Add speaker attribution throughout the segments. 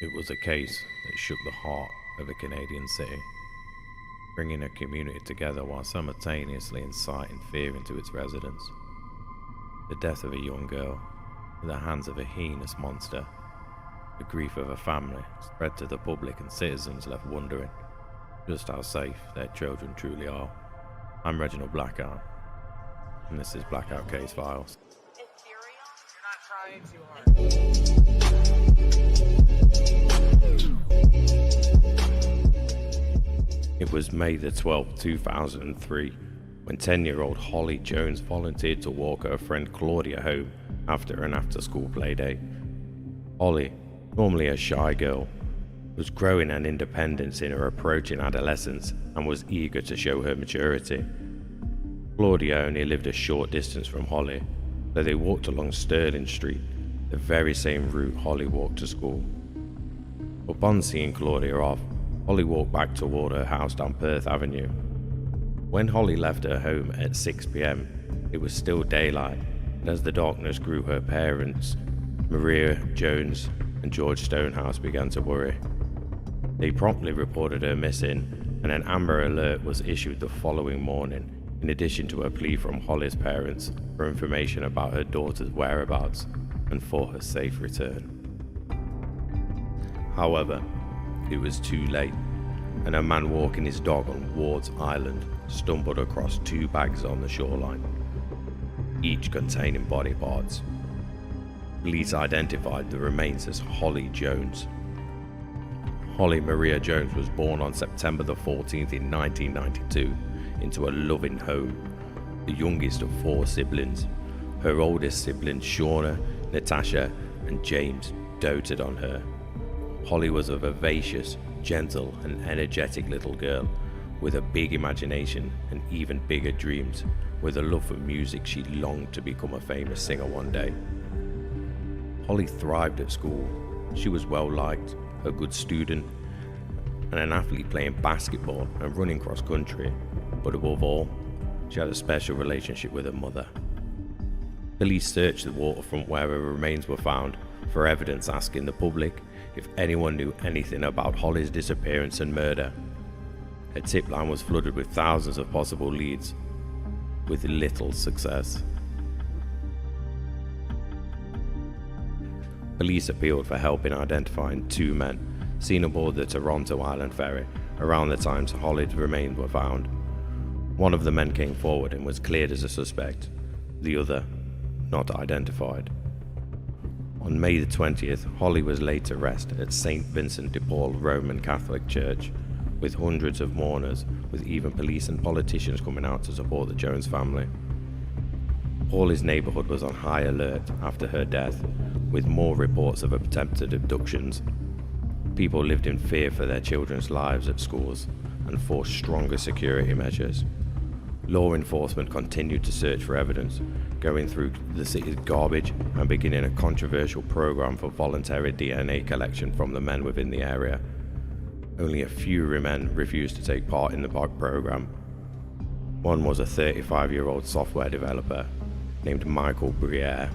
Speaker 1: It was a case that shook the heart of a Canadian city, bringing a community together while simultaneously inciting fear into its residents. The death of a young girl in the hands of a heinous monster, the grief of a family spread to the public and citizens left wondering just how safe their children truly are. I'm Reginald Blackout, and this is Blackout Case Files.
Speaker 2: You're not trying too hard.
Speaker 1: It was May the 12th, 2003, when 10-year-old Holly Jones volunteered to walk her friend Claudia home after an after-school playdate. Holly, normally a shy girl, was growing an independence in her approaching adolescence and was eager to show her maturity. Claudia only lived a short distance from Holly, so they walked along Sterling Street, the very same route Holly walked to school. Upon seeing Claudia off, Holly walked back toward her house down Perth Avenue. When Holly left her home at 6 p.m, it was still daylight, and as the darkness grew, her parents, Maria Jones and George Stonehouse, began to worry. They promptly reported her missing, and an Amber Alert was issued the following morning, in addition to a plea from Holly's parents for information about her daughter's whereabouts and for her safe return. However, it was too late, and a man walking his dog on Ward's Island stumbled across 2 bags on the shoreline, each containing body parts. Police identified the remains as Holly Jones. Holly Maria Jones was born on September the 14th in 1992 into a loving home, the youngest of 4 siblings. Her oldest siblings, Shauna, Natasha, and James, doted on her. Holly was a vivacious, gentle, and energetic little girl with a big imagination and even bigger dreams. With a love for music, she longed to become a famous singer one day. Holly thrived at school. She was well liked, a good student, and an athlete playing basketball and running cross country. But above all, she had a special relationship with her mother. Police searched the waterfront where her remains were found for evidence, asking the public if anyone knew anything about Holly's disappearance and murder. Her tip line was flooded with thousands of possible leads, with little success. Police appealed for help in identifying 2 men seen aboard the Toronto Island ferry around the time Holly's remains were found. One of the men came forward and was cleared as a suspect, the other not identified. On May the 20th, Holly was laid to rest at St. Vincent de Paul Roman Catholic Church, with hundreds of mourners, with even police and politicians coming out to support the Jones family. Holly's neighborhood was on high alert after her death, with more reports of attempted abductions. People lived in fear for their children's lives at schools and forced stronger security measures. Law enforcement continued to search for evidence, going through the city's garbage and beginning a controversial program for voluntary DNA collection from the men within the area. Only a few men refused to take part in the program. One was a 35-year-old software developer named Michael Briere.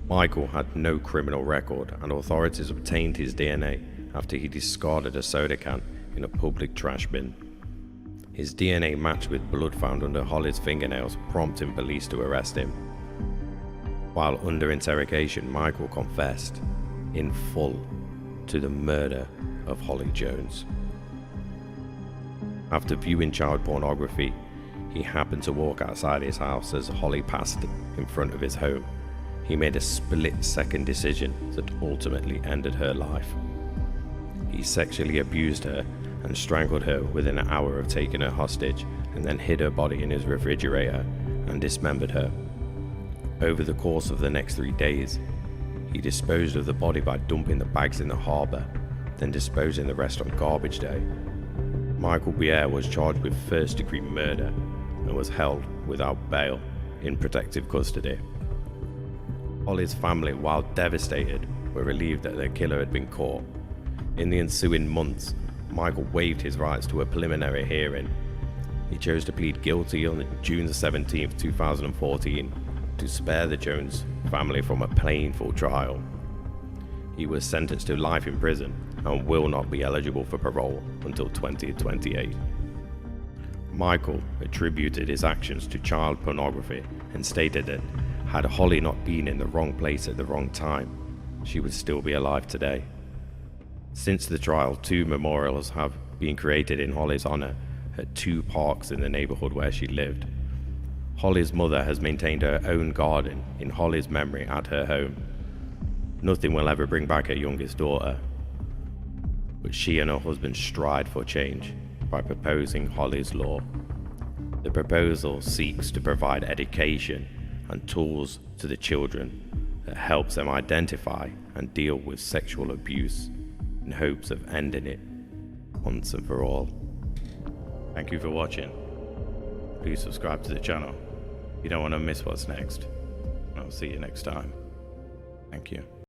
Speaker 1: Michael had no criminal record, and authorities obtained his DNA after he discarded a soda can in a public trash bin. His DNA matched with blood found under Holly's fingernails, prompting police to arrest him. While under interrogation, Michael confessed in full to the murder of Holly Jones. After viewing child pornography, he happened to walk outside his house as Holly passed in front of his home. He made a split-second decision that ultimately ended her life. He sexually abused her and strangled her within an hour of taking her hostage, and then hid her body in his refrigerator and dismembered her. Over the course of the next 3 days, he disposed of the body by dumping the bags in the harbour, then disposing the rest on garbage day. Michael Briere was charged with first-degree murder and was held without bail in protective custody. Holly's family, while devastated, were relieved that their killer had been caught. In the ensuing months, Michael waived his rights to a preliminary hearing. He chose to plead guilty on June 17, 2014, to spare the Jones family from a painful trial. He was sentenced to life in prison and will not be eligible for parole until 2028. Michael attributed his actions to child pornography and stated that had Holly not been in the wrong place at the wrong time, she would still be alive today. Since the trial, 2 memorials have been created in Holly's honor at 2 parks in the neighborhood where she lived. Holly's mother has maintained her own garden in Holly's memory at her home. Nothing will ever bring back her youngest daughter, but she and her husband stride for change by proposing Holly's Law. The proposal seeks to provide education and tools to the children that helps them identify and deal with sexual abuse in hopes of ending it once and for all. Thank you for watching. Please subscribe to the channel. You don't want to miss what's next. I'll see you next time. Thank you.